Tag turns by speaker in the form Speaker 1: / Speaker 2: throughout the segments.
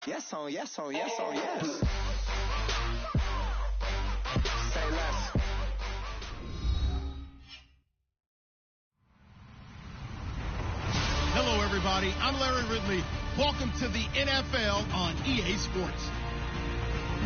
Speaker 1: Yes on yes on yes on yes. Say less.
Speaker 2: Hello, everybody. I'm Larry Ridley. Welcome to the NFL on EA Sports.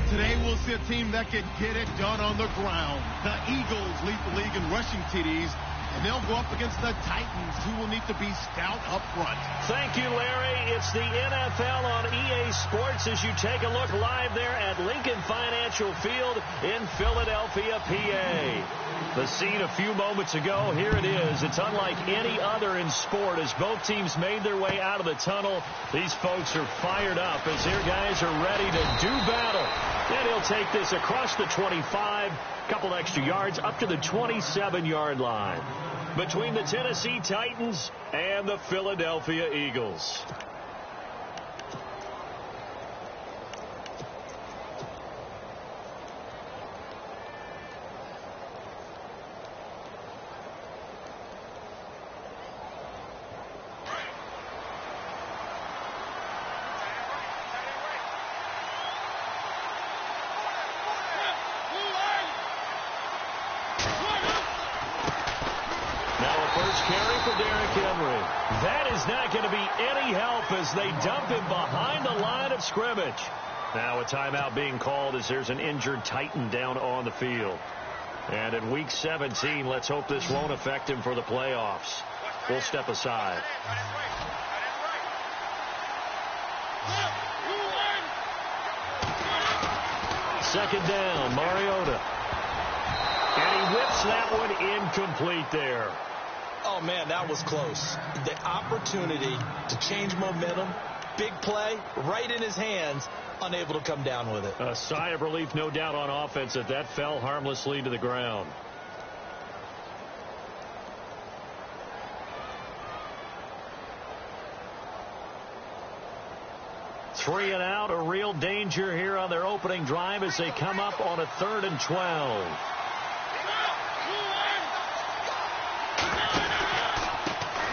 Speaker 2: Today, we'll see a team that can get it done on the ground. The Eagles lead the league in rushing TDs, and they'll go up against the Titans, who will need to be stout up front.
Speaker 3: Thank you, Larry. It's the NFL on EA Sports as you take a look live there at Lincoln Financial Field in Philadelphia, PA. The scene a few moments ago, here it is. It's unlike any other in sport as both teams made their way out of the tunnel. These folks are fired up as their guys are ready to do battle. And he'll take this across the 25, couple extra yards up to the 27-yard line between the Tennessee Titans and the Philadelphia Eagles. That is not going to be any help as they dump him behind the line of scrimmage. Now a timeout being called as there's an injured Titan down on the field. And in Week 17, let's hope this won't affect him for the playoffs. We'll step aside. Second down, Mariota. And he whips that one incomplete there.
Speaker 4: Oh, man, that was close. The opportunity to change momentum, big play, right in his hands, unable to come down with it.
Speaker 3: A sigh of relief, no doubt, on offense that fell harmlessly to the ground. Three and out, a real danger here on their opening drive as they come up on a 3rd and 12.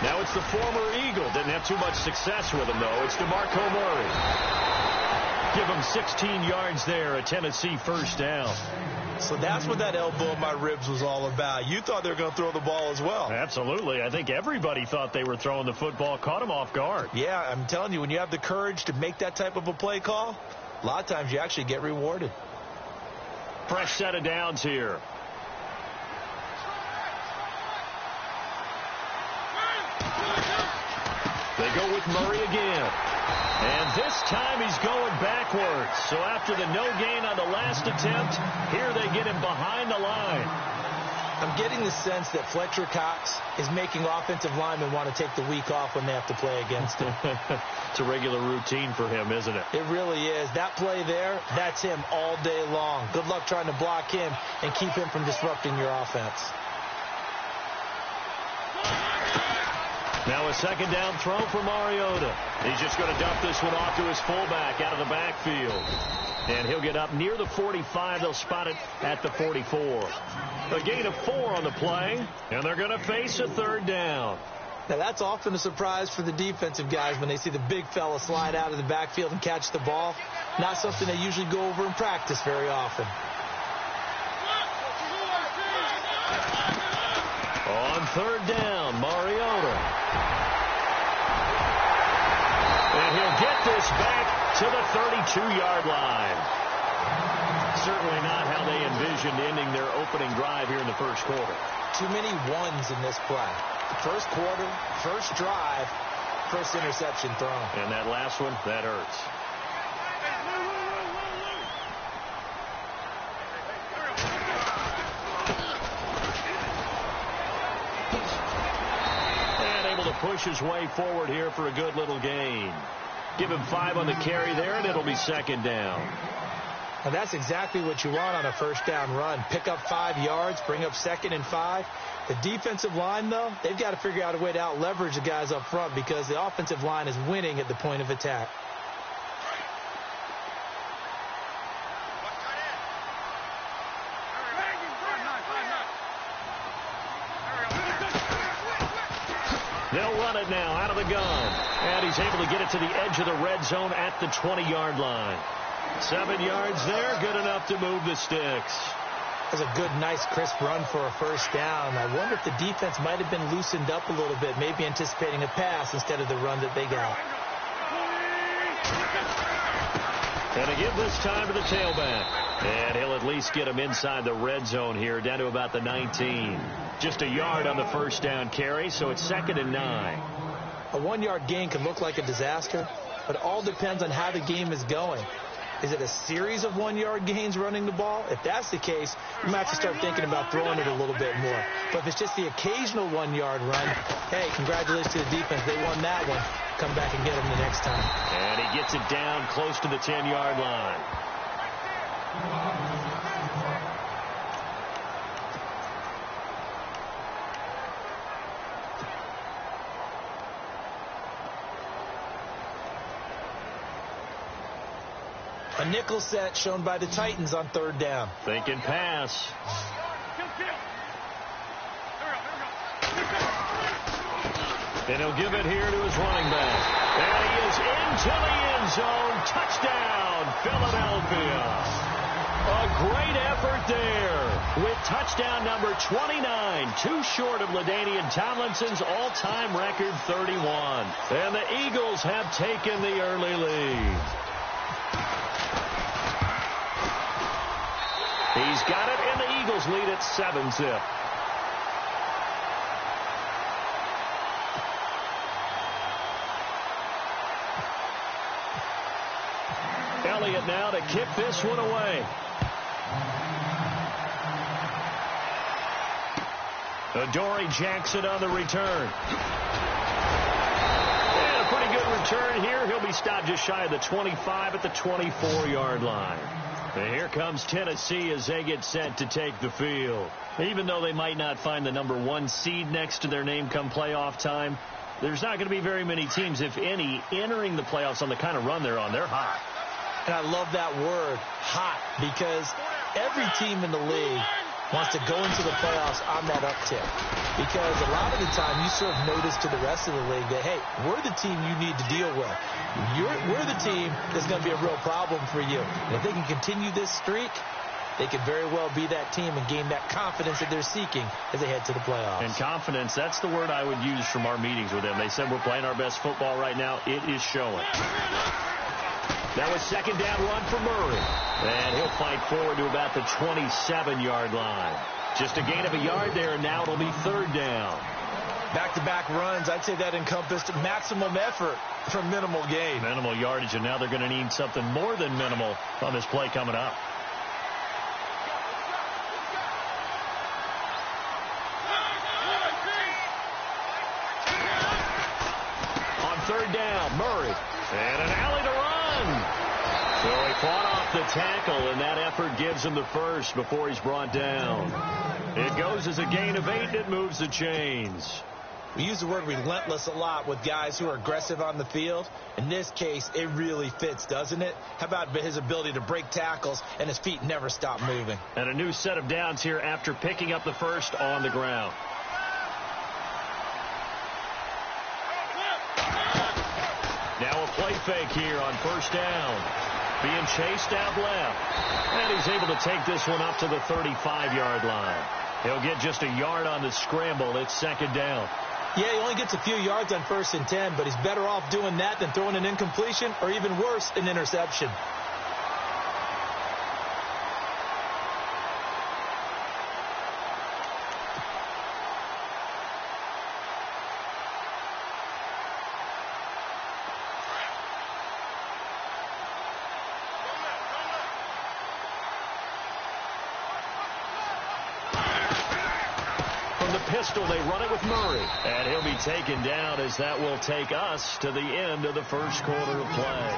Speaker 3: Now it's the former Eagle. Didn't have too much success with him, though. It's DeMarco Murray. Give him 16 yards there, a Tennessee first down.
Speaker 4: So that's what that elbow in my ribs was all about. You thought they were going to throw the ball as well.
Speaker 3: Absolutely. I think everybody thought they were throwing the football, caught him off guard.
Speaker 4: Yeah, I'm telling you, when you have the courage to make that type of a play call, a lot of times you actually get rewarded.
Speaker 3: Fresh set of downs here. They go with Murray again. And this time he's going backwards. So after the no gain on the last attempt, here they get him behind the line.
Speaker 4: I'm getting the sense that Fletcher Cox is making offensive linemen want to take the week off when they have to play against him.
Speaker 3: It's a regular routine for him, isn't it?
Speaker 4: It really is. That play there, that's him all day long. Good luck trying to block him and keep him from disrupting your offense.
Speaker 3: Now a second down throw for Mariota. He's just going to dump this one off to his fullback out of the backfield. And he'll get up near the 45. They'll spot it at the 44. A gain of 4 on the play, and they're going to face a 3rd down.
Speaker 4: Now that's often a surprise for the defensive guys when they see the big fella slide out of the backfield and catch the ball. Not something they usually go over in practice very often.
Speaker 3: On 3rd down, Mariota. And he'll get this back to the 32-yard line. Certainly not how they envisioned ending their opening drive here in the first quarter.
Speaker 4: Too many ones in this play. First quarter, first drive, first interception thrown.
Speaker 3: And that last one, that hurts. Push his way forward here for a good little gain. Give him 5 on the carry there, and it'll be 2nd down.
Speaker 4: And that's exactly what you want on a first down run. Pick up 5 yards, bring up 2nd and 5. The defensive line, though, they've got to figure out a way to out-leverage the guys up front because the offensive line is winning at the point of attack.
Speaker 3: They'll run it now out of the gun. And he's able to get it to the edge of the red zone at the 20-yard line. 7 yards there, good enough to move the sticks.
Speaker 4: That's a good, nice, crisp run for a first down. I wonder if the defense might have been loosened up a little bit, maybe anticipating a pass instead of the run that they got.
Speaker 3: And to give this time to the tailback. And he'll at least get him inside the red zone here, down to about the 19. Just a yard on the first down carry, so it's 2nd and 9.
Speaker 4: A 1-yard gain can look like a disaster, but it all depends on how the game is going. Is it a series of 1-yard gains running the ball? If that's the case, you might have to start thinking about throwing it a little bit more. But if it's just the occasional 1-yard run, hey, congratulations to the defense. They won that one. Come back and get them the next time.
Speaker 3: And he gets it down close to the 10-yard line.
Speaker 4: A nickel set shown by the Titans on 3rd down.
Speaker 3: Thinking pass. And he'll give it here to his running back. And he is into the end zone. Touchdown, Philadelphia. A great effort there with touchdown number 29, too short of LaDainian Tomlinson's all-time record 31. And the Eagles have taken the early lead. He's got it, and the Eagles lead at 7-zip. Elliott now to kick this one away. Adoree Jackson on the return. And a pretty good return here. He'll be stopped just shy of the 25 at the 24-yard line. And here comes Tennessee as they get set to take the field. Even though they might not find the number 1 seed next to their name come playoff time, there's not going to be very many teams, if any, entering the playoffs on the kind of run they're on. They're hot.
Speaker 4: And I love that word, hot, because every team in the league wants to go into the playoffs on that uptick. Because a lot of the time you serve notice to the rest of the league that, hey, we're the team you need to deal with. We're the team that's going to be a real problem for you. And if they can continue this streak, they could very well be that team and gain that confidence that they're seeking as they head to the playoffs.
Speaker 3: And confidence, that's the word I would use from our meetings with them. They said we're playing our best football right now. It is showing. That was 2nd down run for Murray. And he'll fight forward to about the 27-yard line. Just a gain of a yard there, and now it'll be 3rd down.
Speaker 4: Back-to-back runs, I'd say that encompassed maximum effort for minimal gain.
Speaker 3: Minimal yardage, and now they're going to need something more than minimal on this play coming up. On 3rd down, Murray. And an alley to run. So he fought off the tackle, and that effort gives him the first before he's brought down. It goes as a gain of 8, and it moves the chains.
Speaker 4: We use the word relentless a lot with guys who are aggressive on the field. In this case, it really fits, doesn't it? How about his ability to break tackles and his feet never stop moving?
Speaker 3: And a new set of downs here after picking up the first on the ground. Now a play fake here on 1st down. Being chased out left. And he's able to take this one up to the 35-yard line. He'll get just a yard on the scramble. It's 2nd down.
Speaker 4: Yeah, he only gets a few yards on 1st and 10, but he's better off doing that than throwing an incompletion or even worse, an interception.
Speaker 3: Pistol, they run it with Murray. And he'll be taken down as that will take us to the end of the first quarter of play.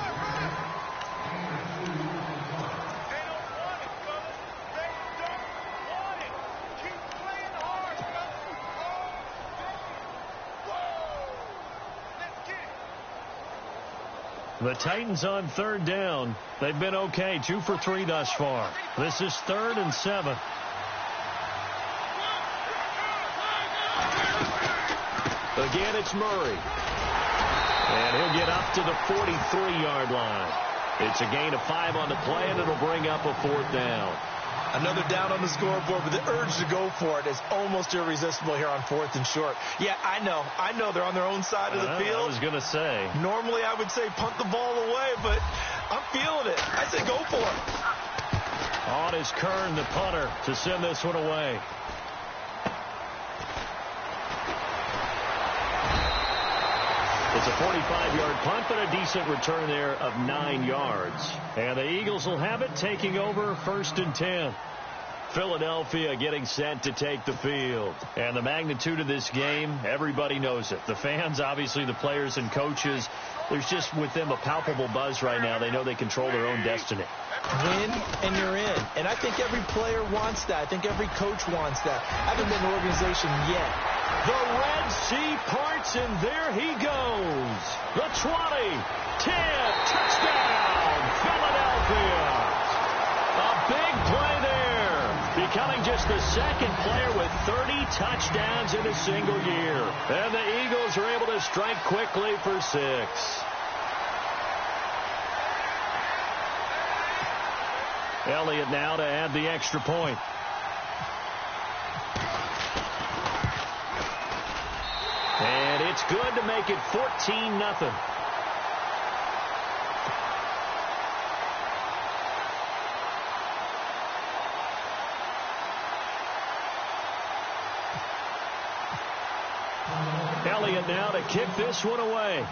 Speaker 3: The Titans on 3rd down. They've been okay, 2 for 3 thus far. This is 3rd and 7. again, it's Murray. And he'll get up to the 43-yard line. It's a gain of 5 on the play, and it'll bring up a 4th down.
Speaker 4: Another down on the scoreboard, but the urge to go for it is almost irresistible here on 4th and short. Yeah, I know they're on their own side of the field.
Speaker 3: I was going to say.
Speaker 4: Normally I would say punt the ball away, but I'm feeling it. I say go for it.
Speaker 3: On is Kern, the punter, to send this one away. It's a 45-yard punt, but a decent return there of 9 yards. And the Eagles will have it, taking over 1st and 10. Philadelphia getting set to take the field. And the magnitude of this game, everybody knows it. The fans, obviously the players and coaches, there's just with them a palpable buzz right now. They know they control their own destiny.
Speaker 4: Win and you're in. And I think every player wants that. I think every coach wants that. I haven't been in an organization yet.
Speaker 3: The Red Sea parts, and there he goes. The 20, 10, touchdown, Philadelphia. A big play there, becoming just the 2nd player with 30 touchdowns in a single year. And the Eagles are able to strike quickly for 6. Elliott now to add the extra point. And it's good to make it 14-0. Elliott now to kick this one away.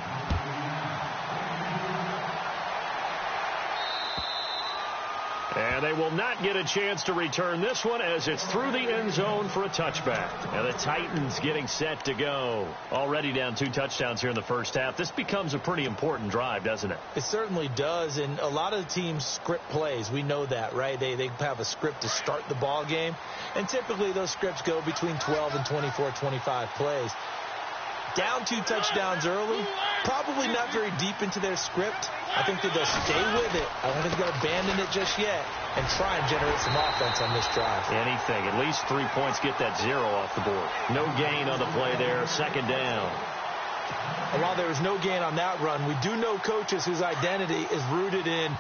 Speaker 3: And they will not get a chance to return this one as it's through the end zone for a touchback. And the Titans getting set to go. Already down 2 touchdowns here in the first half. This becomes a pretty important drive, doesn't it?
Speaker 4: It certainly does. And a lot of the teams script plays. We know that, right? They have a script to start the ball game. And typically those scripts go between 12 and 24, 25 plays. Down 2 touchdowns early, probably not very deep into their script. I think that they'll stay with it. I don't think they'll abandon it just yet and try and generate some offense on this drive.
Speaker 3: Anything. At least 3 points, get that 0 off the board. No gain on the play there. 2nd down.
Speaker 4: And while there was no gain on that run, we do know coaches whose identity is rooted in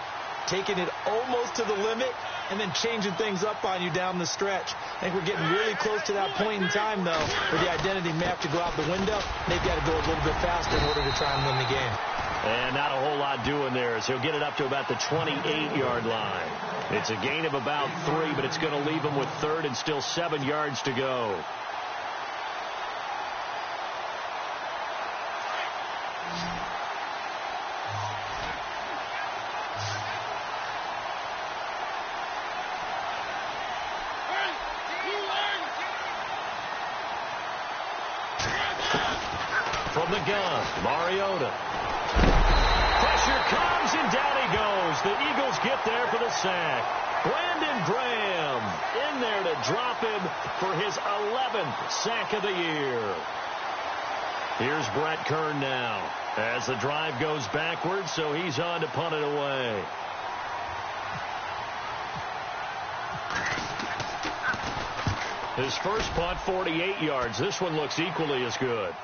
Speaker 4: taking it almost to the limit and then changing things up on you down the stretch. I think we're getting really close to that point in time, though, where the identity may have to go out the window. They've got to go a little bit faster in order to try and win the game.
Speaker 3: And not a whole lot doing there as he'll get it up to about the 28-yard line. It's a gain of about 3, but it's going to leave him with 3rd and still 7 yards to go. From the gun, Mariota. Pressure comes, and down he goes. The Eagles get there for the sack. Brandon Graham in there to drop him for his 11th sack of the year. Here's Brett Kern now as the drive goes backwards, so he's on to punt it away. His first punt, 48 yards. This one looks equally as good.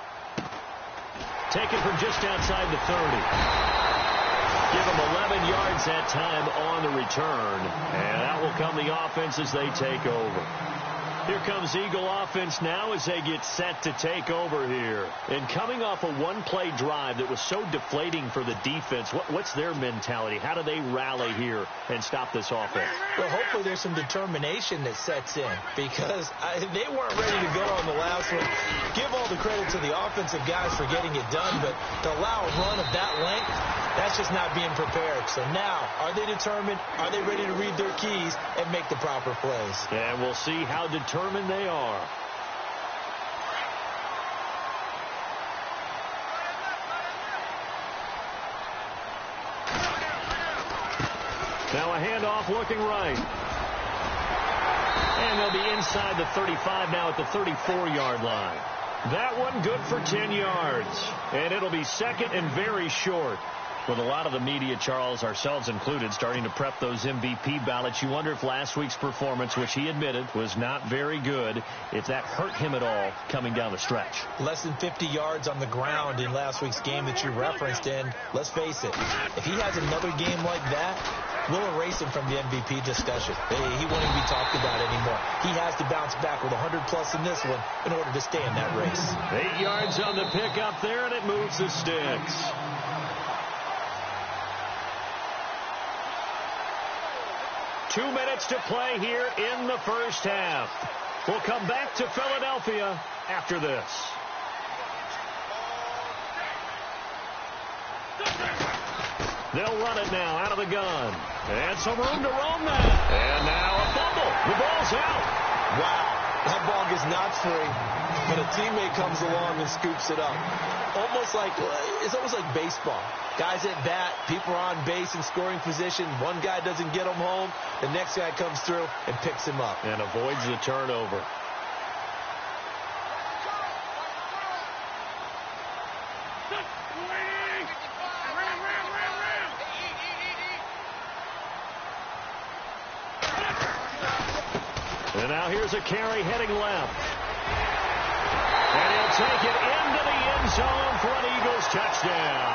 Speaker 3: Taken from just outside the 30. Give him 11 yards that time on the return. And that will come the offense as they take over. Here comes Eagle offense now as they get set to take over here. And coming off a one-play drive that was so deflating for the defense, what's their mentality? How do they rally here and stop this offense?
Speaker 4: Well, hopefully there's some determination that sets in because they weren't ready to go on the last one. Give all the credit to the offensive guys for getting it done, but to allow a run of that length, that's just not being prepared. So now, are they determined? Are they ready to read their keys and make the proper plays?
Speaker 3: And we'll see how determined they are. Now a handoff looking right. And they'll be inside the 35 now at the 34-yard line. That one good for 10 yards. And it'll be second and very short. With a lot of the media, Charles, ourselves included, starting to prep those MVP ballots, you wonder if last week's performance, which he admitted was not very good, if that hurt him at all coming down the stretch.
Speaker 4: Less than 50 yards on the ground in last week's game that you referenced, and let's face it, if he has another game like that, we'll erase him from the MVP discussion. He won't even be talked about anymore. He has to bounce back with 100-plus in this one in order to stay in that race.
Speaker 3: 8 yards on the pickup there, and it moves the sticks. Two minutes to play here in the first half. We'll come back to Philadelphia after this. They'll run it now out of the gun. And some room to roam now. And now a fumble. The ball's out.
Speaker 4: Wow. That ball gets knocked free, but a teammate comes along and scoops it up. It's almost like baseball. Guys at bat, people are on base in scoring position. One guy doesn't get him home. The next guy comes through and picks him up.
Speaker 3: And avoids the turnover. And now here's a carry heading left. And he'll take it into the end zone for an Eagles touchdown.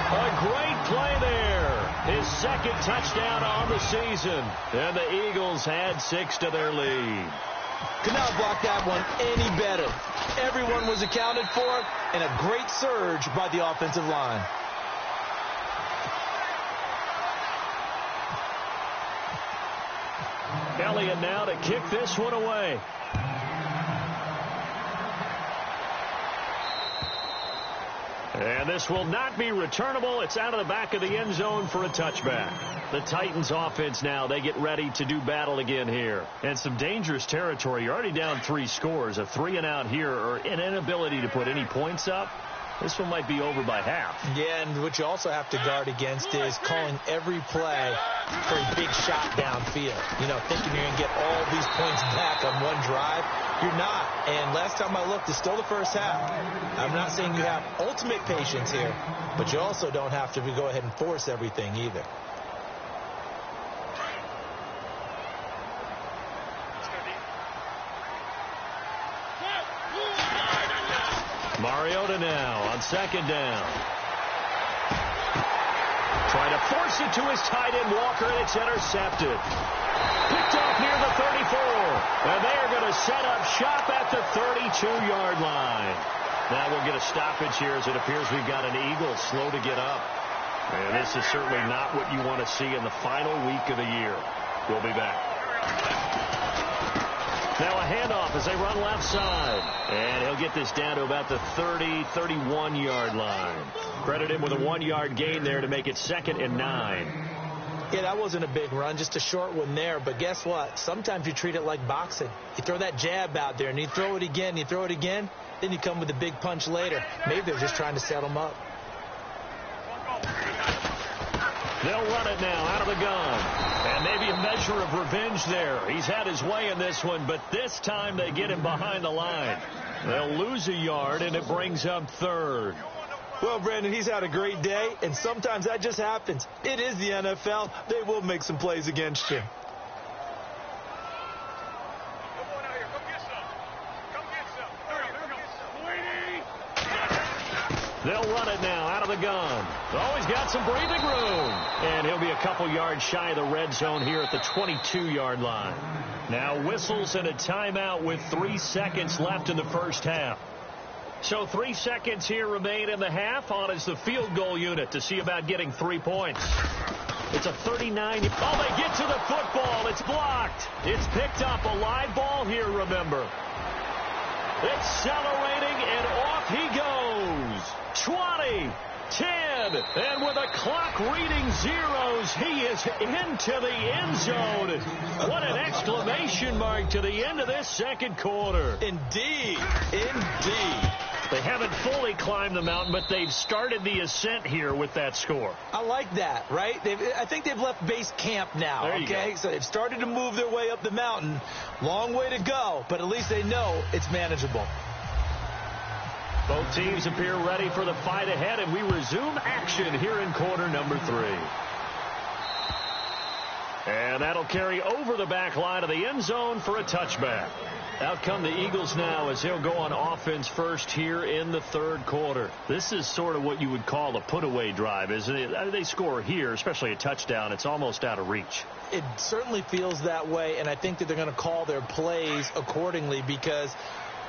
Speaker 3: A great play there. His second touchdown on the season. And the Eagles had 6 to their lead.
Speaker 4: Could not block that one any better. Everyone was accounted for, and a great surge by the offensive line.
Speaker 3: Elliott now to kick this one away. And this will not be returnable. It's out of the back of the end zone for a touchback. The Titans offense now, they get ready to do battle again here. And some dangerous territory. You're already down 3 scores. A 3-and-out here or an inability to put any points up. This one might be over by half.
Speaker 4: Yeah, and what you also have to guard against is calling every play for a big shot downfield. You know, thinking you're going to get all these points back on one drive. You're not. And last time I looked, it's still the first half. I'm not saying you have ultimate patience here, but you also don't have to go ahead and force everything either.
Speaker 3: Mariota now on second down. Trying to force it to his tight end, Walker, and it's intercepted. Picked off near the 34. And they are going to set up shop at the 32-yard line. Now we'll get a stoppage here as it appears we've got an Eagle slow to get up. And this is certainly not what you want to see in the final week of the year. We'll be back. Now a handoff as they run left side. And he'll get this down to about the 30, 31-yard line. Credit him with a 1-yard gain there to make it 2nd and 9.
Speaker 4: Yeah, that wasn't a big run, just a short one there. But guess what? Sometimes you treat it like boxing. You throw that jab out there, and you throw it again, then you come with a big punch later. Maybe they're just trying to set them up.
Speaker 3: They'll run it now out of the gun. And maybe a measure of revenge there. He's had his way in this one, but this time they get him behind the line. They'll lose a yard, and it brings up 3rd.
Speaker 4: Well, Brandon, he's had a great day, and sometimes that just happens. It is the NFL. They will make some plays against you.
Speaker 3: They'll run it now out of the gun. Oh, he's got some breathing room. And he'll be a couple yards shy of the red zone here at the 22-yard line. Now whistles and a timeout with 3 seconds left in the first half. So 3 seconds here remain in the half. On is the field goal unit to see about getting 3 points. It's a 39. Oh, they get to the football. It's blocked. It's picked up. A live ball here, remember. Accelerating, and off he goes. 20, 10, and with a clock reading zeros, he is into the end zone. What an exclamation mark to the end of this second quarter.
Speaker 4: Indeed, indeed.
Speaker 3: They haven't fully climbed the mountain, but they've started the ascent here with that score.
Speaker 4: I like that, right? I think they've left base camp now, okay? So they've started to move their way up the mountain. Long way to go, but at least they know it's manageable.
Speaker 3: Both teams appear ready for the fight ahead, and we resume action here in quarter number 3. And that'll carry over the back line of the end zone for a touchback. Out come the Eagles now as they'll go on offense first here in the third quarter. This is sort of what you would call a put-away drive, isn't it? They score here, especially a touchdown. It's almost out of reach.
Speaker 4: It certainly feels that way, and I think that they're going to call their plays accordingly, because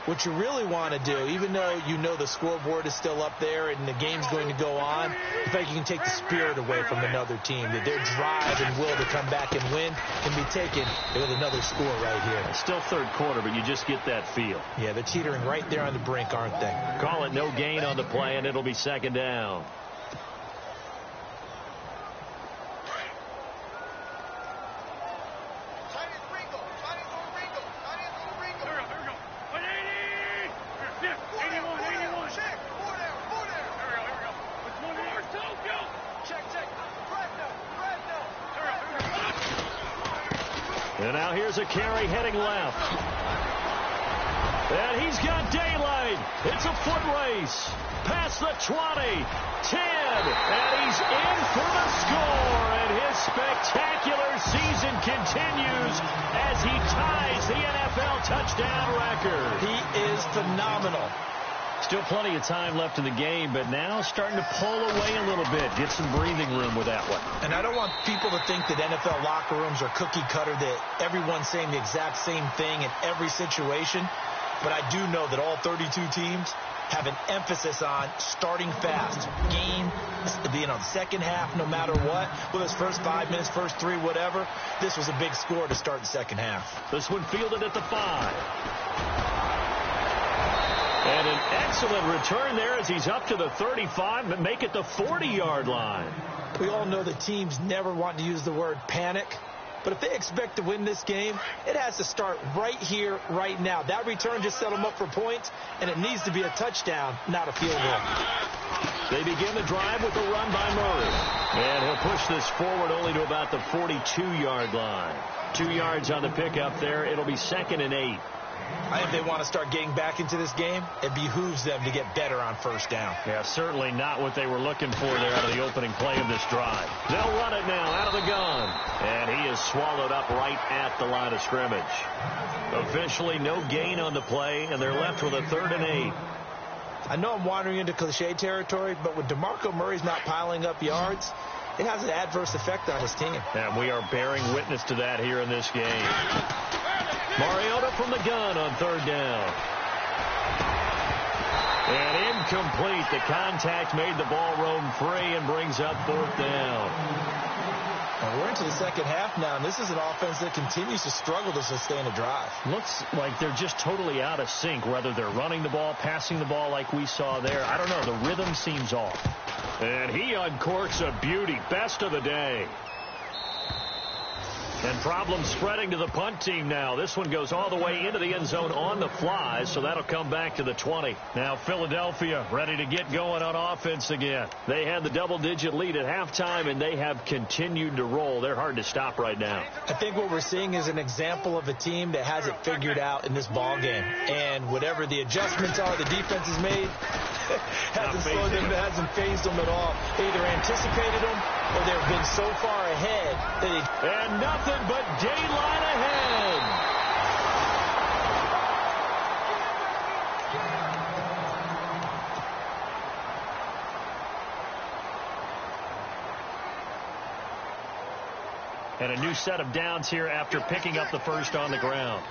Speaker 4: what you really want to do, even though you know the scoreboard is still up there and the game's going to go on, in fact, you can take the spirit away from another team, that their drive and will to come back and win can be taken with another score right here.
Speaker 3: It's still third quarter, but you just get that feel.
Speaker 4: Yeah, they're teetering right there on the brink, aren't they?
Speaker 3: Call it no gain on the play, and it'll be second down. And now here's a carry heading left. And he's got daylight. It's a foot race. Past the 20, 10, and he's in for the score. And his spectacular season continues as he ties the NFL touchdown record.
Speaker 4: He is phenomenal.
Speaker 3: Still plenty of time left in the game, but now starting to pull away a little bit. Get some breathing room with that one.
Speaker 4: And I don't want people to think that NFL locker rooms are cookie cutter, that everyone's saying the exact same thing in every situation. But I do know that all 32 teams have an emphasis on starting fast. Game, the second half, no matter what. Whether it's first 5 minutes, first 3, whatever. This was a big score to start the second half.
Speaker 3: This one fielded at the 5. And an excellent return there as he's up to the 35, but make it the 40-yard line.
Speaker 4: We all know that teams never want to use the word panic. But if they expect to win this game, it has to start right here, right now. That return just set them up for points, and it needs to be a touchdown, not a field goal.
Speaker 3: They begin the drive with a run by Murray. And he'll push this forward only to about the 42-yard line. 2 yards on the pickup there. It'll be 2nd and 8.
Speaker 4: I think they want to start getting back into this game. It behooves them to get better on first down.
Speaker 3: Yeah, certainly not what they were looking for there out of the opening play of this drive. They'll run it now out of the gun. And he is swallowed up right at the line of scrimmage. Officially no gain on the play, and they're left with a 3rd and 8.
Speaker 4: I know I'm wandering into cliche territory, but when DeMarco Murray's not piling up yards, it has an adverse effect on his team.
Speaker 3: And we are bearing witness to that here in this game. Mariota from the gun on 3rd down. And incomplete. The contact made the ball roam free and brings up 4th down.
Speaker 4: Well, we're into the second half now, and this is an offense that continues to struggle to sustain a drive.
Speaker 3: Looks like they're just totally out of sync, whether they're running the ball, passing the ball like we saw there. I don't know. The rhythm seems off. And he uncorks a beauty. Best of the day. And problems spreading to the punt team now. This one goes all the way into the end zone on the fly, so that'll come back to the 20. Now Philadelphia ready to get going on offense again. They had the double-digit lead at halftime, and they have continued to roll. They're hard to stop right now.
Speaker 4: I think what we're seeing is an example of a team that has it figured out in this ball game. And whatever the adjustments are the defense has made, hasn't slowed them, hasn't phased them at all. They either anticipated them or they've been so far ahead that
Speaker 3: and nothing but daylight ahead. And a new set of downs here after picking up the first on the ground.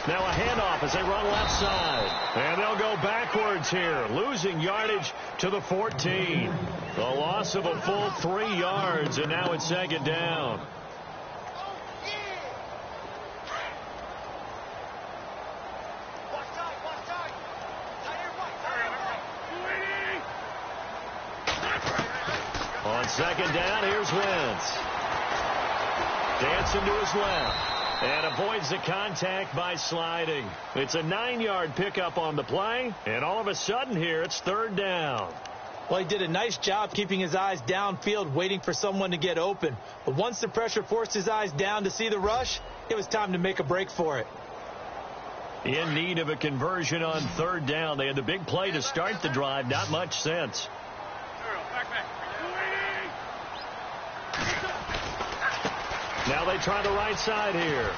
Speaker 3: Now a handoff as they run left side. And they'll go backwards here, losing yardage to the 14. The loss of a full 3 yards, and now it's 2nd down. On 2nd down, here's Wentz. Dancing to his left. And avoids the contact by sliding. It's a 9-yard pickup on the play. And all of a sudden here, it's 3rd down.
Speaker 4: Well, he did a nice job keeping his eyes downfield, waiting for someone to get open. But once the pressure forced his eyes down to see the rush, it was time to make a break for it.
Speaker 3: In need of a conversion on third down. They had the big play to start the drive. Not much sense. Now they try the right side here.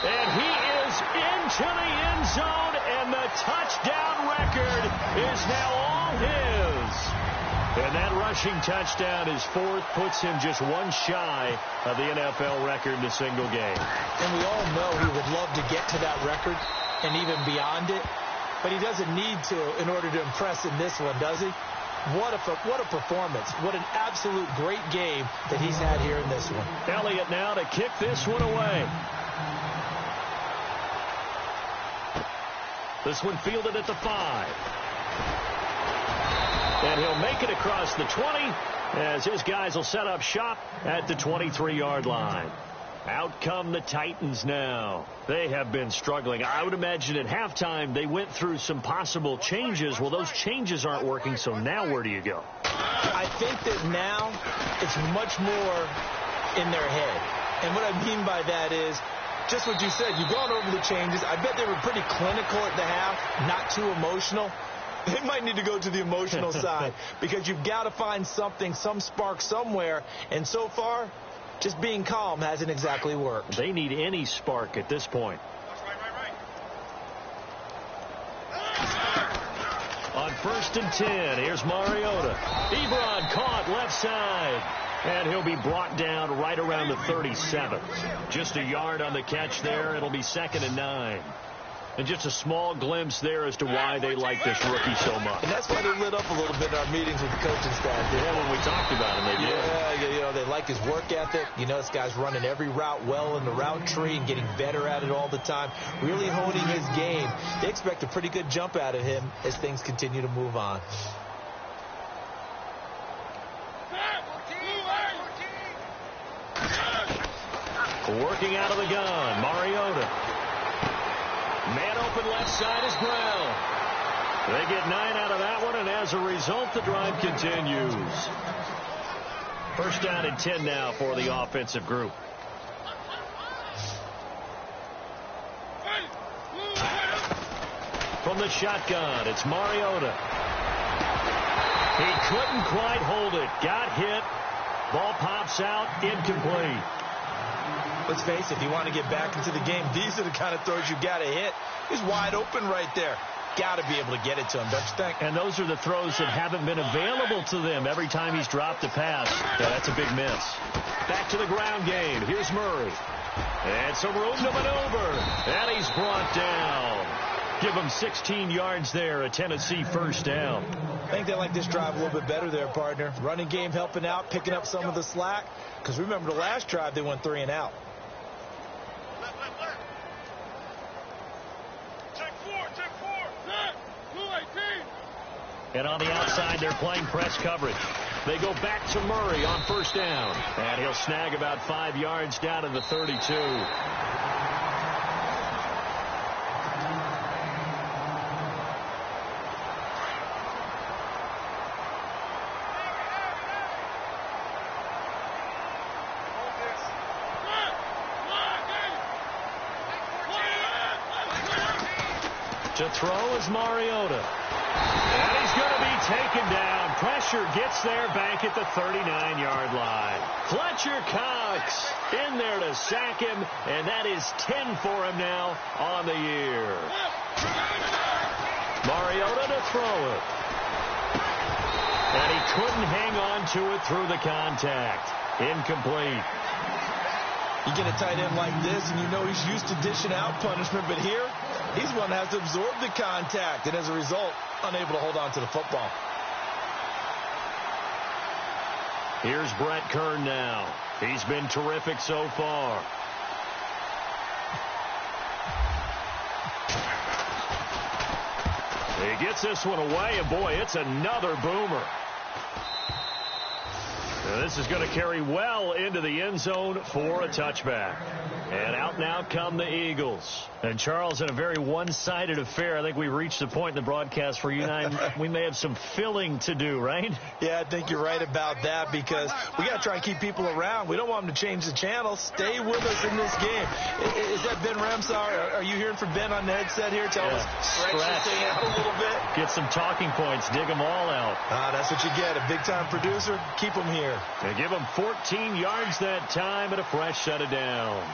Speaker 3: And he is into the end zone, and the touchdown record is now all his. And that rushing touchdown, his fourth, puts him just one shy of the NFL record in a single game.
Speaker 4: And we all know he would love to get to that record and even beyond it, but he doesn't need to in order to impress in this one, does he? What a performance. What an absolute great game that he's had here in this one.
Speaker 3: Elliott now to kick this one away. This one fielded at the 5. And he'll make it across the 20 as his guys will set up shop at the 23-yard line. Out come the Titans now. They have been struggling. I would imagine at halftime they went through some possible changes. Well, those changes aren't working, so now where do you go?
Speaker 4: I think that now it's much more in their head. And what I mean by that is just what you said. You've gone over the changes. I bet they were pretty clinical at the half, not too emotional. They might need to go to the emotional side because you've got to find something, some spark somewhere. And so far, just being calm hasn't exactly worked.
Speaker 3: They need any spark at this point. On 1st and 10, here's Mariota. Ebron caught left side. And he'll be brought down right around the 37. Just a yard on the catch there. It'll be 2nd and 9. And just a small glimpse there as to why they like this rookie so much.
Speaker 4: And that's why they lit up a little bit in our meetings with the coaching staff.
Speaker 3: Yeah, when we talked about him, they did.
Speaker 4: Yeah, you know, they like his work ethic. You know, this guy's running every route well in the route tree and getting better at it all the time. Really honing his game. They expect a pretty good jump out of him as things continue to move on.
Speaker 3: Working out of the gun, Mariota. Man open left side is Brown. They get 9 out of that one, and as a result, the drive continues. 1st down and 10 now for the offensive group. From the shotgun, it's Mariota. He couldn't quite hold it. Got hit. Ball pops out, incomplete.
Speaker 4: Let's face it, if you want to get back into the game, these are the kind of throws you got to hit. He's wide open right there. Got to be able to get it to him, don't you think?
Speaker 3: And those are the throws that haven't been available to them every time he's dropped a pass. Yeah, that's a big miss. Back to the ground game. Here's Murray. And some room to maneuver. And he's brought down. Give him 16 yards there, a Tennessee 1st down.
Speaker 4: I think they like this drive a little bit better there, partner. Running game helping out, picking up some of the slack. Because remember the last drive, they went 3 and out.
Speaker 3: And on the outside, they're playing press coverage. They go back to Murray on 1st down. And he'll snag about 5 yards down to the 32. To throw is Mariota. And he's going to be taken down. Pressure gets there back at the 39-yard line. Fletcher Cox in there to sack him, and that is 10 for him now on the year. Mariota to throw it. And he couldn't hang on to it through the contact. Incomplete.
Speaker 4: You get a tight end like this, and you know he's used to dishing out punishment, but here, he's one that has to absorb the contact, and as a result, unable to hold on to the football.
Speaker 3: Here's Brett Kern now. He's been terrific so far. He gets this one away, and boy, it's another boomer. This is going to carry well into the end zone for a touchback. And out now come the Eagles. And, Charles, in a very one-sided affair, I think we reached the point in the broadcast where you and I, we may have some filling to do, right?
Speaker 4: Yeah, I think you're right about that because we got to try and keep people around. We don't want them to change the channel. Stay with us in this game. Is that Ben Ramsar? Are you hearing from Ben on the headset here? Tell us, stretch this thing out a little bit.
Speaker 3: Get some talking points. Dig them all out.
Speaker 4: That's what you get. A big-time producer. Keep them here.
Speaker 3: They give them 14 yards that time and a fresh set of downs.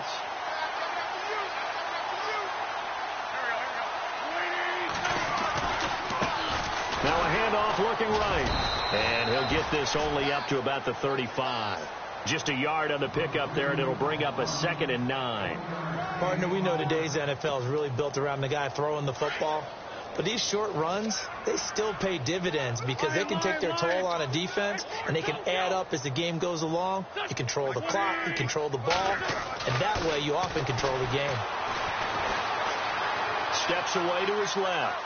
Speaker 3: Now a handoff looking right. And he'll get this only up to about the 35. Just a yard on the pickup there, and it'll bring up a 2nd and 9.
Speaker 4: Partner, we know today's NFL is really built around the guy throwing the football. But these short runs, they still pay dividends because they can take their toll on a defense, and they can add up as the game goes along. You control the clock, you control the ball, and that way you often control the game.
Speaker 3: Steps away to his left.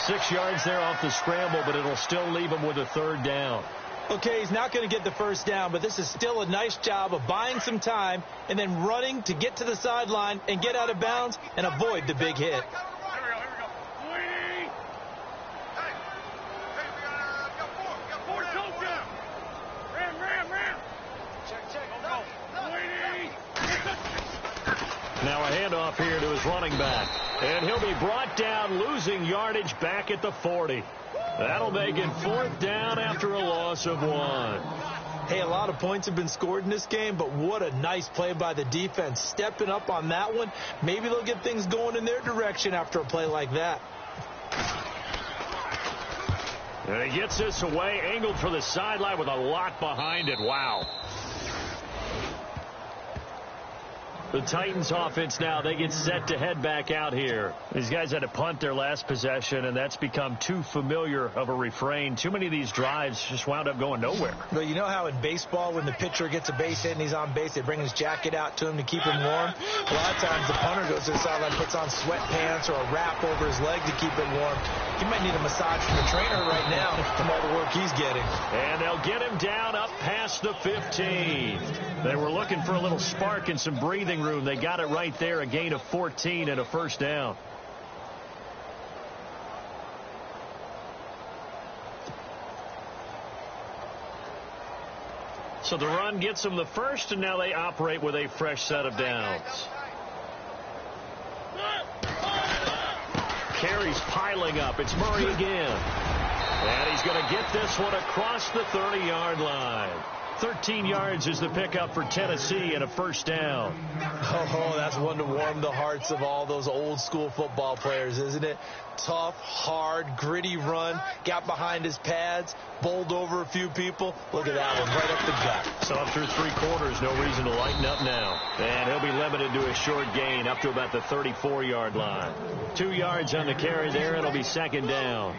Speaker 3: 6 yards there off the scramble, but it'll still leave him with a 3rd down.
Speaker 4: Okay, he's not going to get the 1st down, but this is still a nice job of buying some time and then running to get to the sideline and get out of bounds and avoid the big hit.
Speaker 3: Now a handoff here to his running back. And he'll be brought down, losing yardage back at the 40. That'll make it 4th down after a loss of 1.
Speaker 4: Hey, a lot of points have been scored in this game, but what a nice play by the defense. Stepping up on that one. Maybe they'll get things going in their direction after a play like that.
Speaker 3: And he gets this away, angled for the sideline with a lot behind it. Wow. The Titans offense now, they get set to head back out here. These guys had to punt their last possession, and that's become too familiar of a refrain. Too many of these drives just wound up going nowhere.
Speaker 4: Well, you know how in baseball when the pitcher gets a base hit and he's on base, they bring his jacket out to him to keep him warm? A lot of times the punter goes to the sideline, puts on sweatpants or a wrap over his leg to keep it warm. He might need a massage from the trainer right now from all the work he's getting.
Speaker 3: And they'll get him down up past the 15. They were looking for a little spark and some breathing room. They got it right there, a gain of 14 and a 1st down. So the run gets them the 1st, and now they operate with a fresh set of downs. Carries piling up. It's Murray again. And he's going to get this one across the 30-yard line. 13 yards is the pickup for Tennessee and a 1st down.
Speaker 4: Oh, that's one to warm the hearts of all those old-school football players, isn't it? Tough, hard, gritty run. Got behind his pads, bowled over a few people. Look at that one, right up the gut.
Speaker 3: So up through 3 quarters, no reason to lighten up now. And he'll be limited to a short gain up to about the 34-yard line. 2 yards on the carry there. It'll be 2nd down.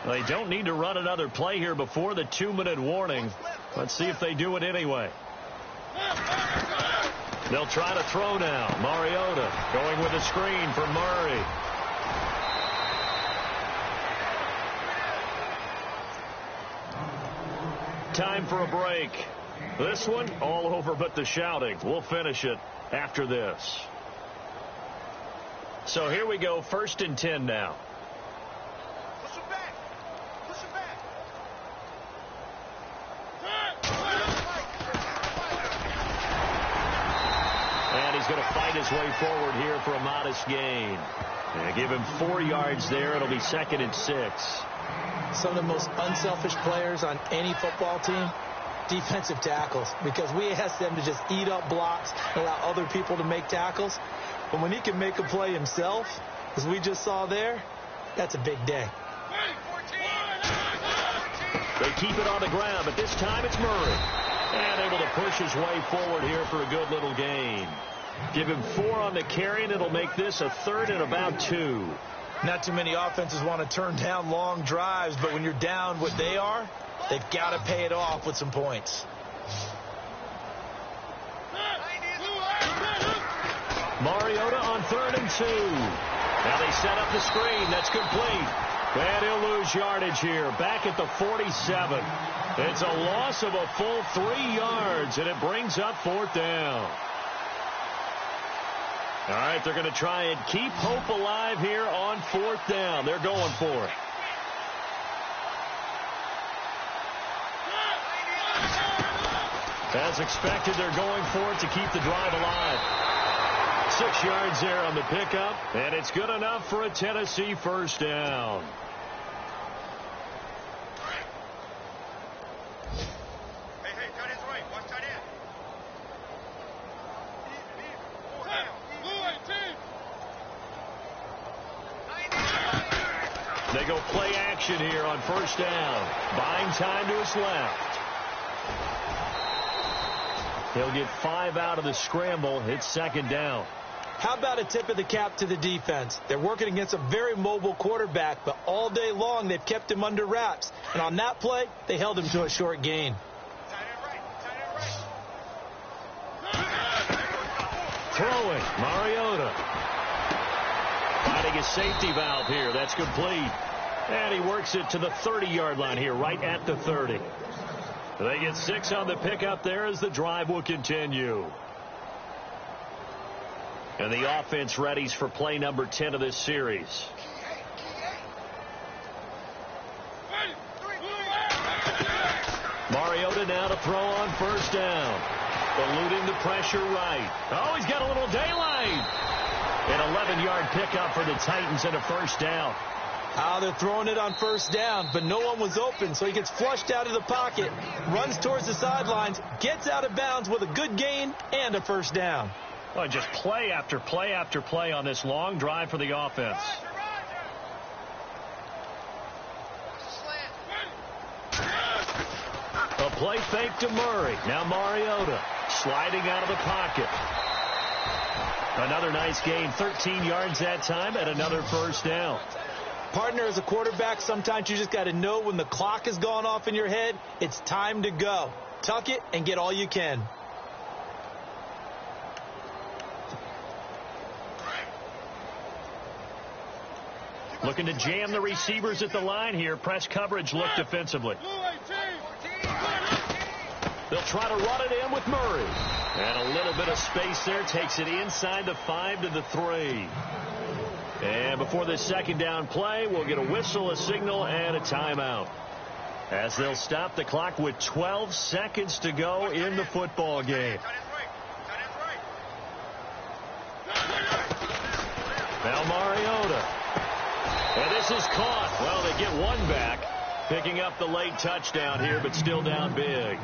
Speaker 3: They don't need to run another play here before the 2-minute warning. Let's see if they do it anyway. They'll try to throw now. Mariota going with a screen for Murray. Time for a break. This one all over but the shouting. We'll finish it after this. So here we go, 1st and 10 now. He's going to fight his way forward here for a modest gain. And give him 4 yards there. It'll be 2nd and 6.
Speaker 4: Some of the most unselfish players on any football team, defensive tackles, because we ask them to just eat up blocks, allow other people to make tackles. But when he can make a play himself, as we just saw there, that's a big day.
Speaker 3: They keep it on the ground, but this time it's Murray. And able to push his way forward here for a good little gain. Give him 4 on the carry, and it'll make this a 3rd and about 2.
Speaker 4: Not too many offenses want to turn down long drives, but when you're down what they are, they've got to pay it off with some points.
Speaker 3: Mariota on 3rd and 2. Now they set up the screen. That's complete. And he'll lose yardage here. Back at the 47. It's a loss of a full 3 yards, and it brings up 4th down. All right, they're going to try and keep hope alive here on 4th down. They're going for it. As expected, they're going for it to keep the drive alive. 6 yards there on the pickup, and it's good enough for a Tennessee first down.
Speaker 5: Hey, tight end's right. Watch tight end.
Speaker 3: They go play action here on first down. Buying time to his left. He'll get 5 out of the scramble. It's 2nd down.
Speaker 4: How about a tip of the cap to the defense? They're working against a very mobile quarterback, but all day long they've kept him under wraps. And on that play, they held him to a short gain.
Speaker 3: Throwing, Mariota. Finding a safety valve here. That's complete. And he works it to the 30-yard line here, right at the 30. They get 6 on the pickup there as the drive will continue. And the offense readies for play number 10 of this series. Mariota now to throw on first down. Eluding the pressure right. Oh, he's got a little daylight. An 11-yard pickup for the Titans and a first down.
Speaker 4: They're throwing it on first down, but no one was open, so he gets flushed out of the pocket, runs towards the sidelines, gets out of bounds with a good gain and a first down.
Speaker 3: Well, just play after play after play on this long drive for the offense. A play fake to Murray. Now Mariota sliding out of the pocket. Another nice gain, 13 yards that time, and another first down.
Speaker 4: Partner, as a quarterback, sometimes you just got to know when the clock has gone off in your head, it's time to go. Tuck it and get all you can.
Speaker 3: Looking to jam the receivers at the line here. Press coverage look defensively. They'll try to run it in with Murray. And a little bit of space there. Takes it inside the 5 to the 3. And before this 2nd down play, we'll get a whistle, a signal, and a timeout. As they'll stop the clock with 12 seconds to go in the football game. Now Mariota. And this is caught. Well, they get one back. Picking up the late touchdown here, but still down big.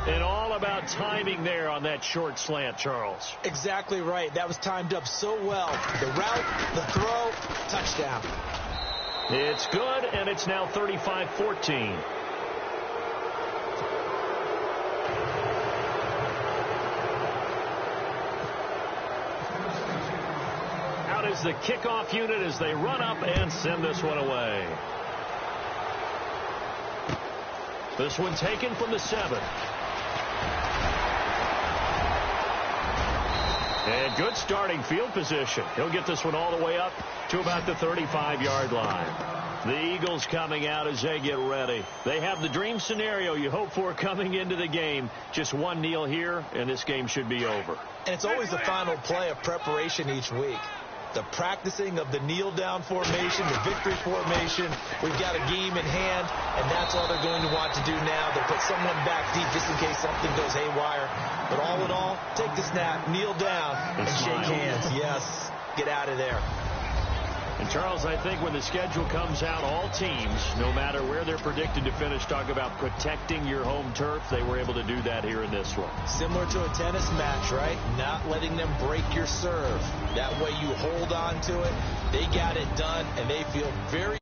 Speaker 3: And all about timing there on that short slant, Charles.
Speaker 4: Exactly right. That was timed up so well. The route, the throw, touchdown.
Speaker 3: It's good, and it's now 35-14. Out is the kickoff unit as they run up and send this one away. This one taken from the 7. And good starting field position. He'll get this one all the way up to about the 35-yard line. The Eagles coming out as they get ready. They have the dream scenario you hope for coming into the game. Just one kneel here, and this game should be over.
Speaker 4: And it's always the final play of preparation each week. The practicing of the kneel-down formation, the victory formation. We've got a game in hand, and that's all they're going to want to do now. They'll put someone back deep just in case something goes haywire. But all in all, take the snap, kneel down, and shake hands. Yes, get out of there.
Speaker 3: And, Charles, I think when the schedule comes out, all teams, no matter where they're predicted to finish, talk about protecting your home turf. They were able to do that here in this one.
Speaker 4: Similar to a tennis match, right? Not letting them break your serve. That way you hold on to it. They got it done, and they feel very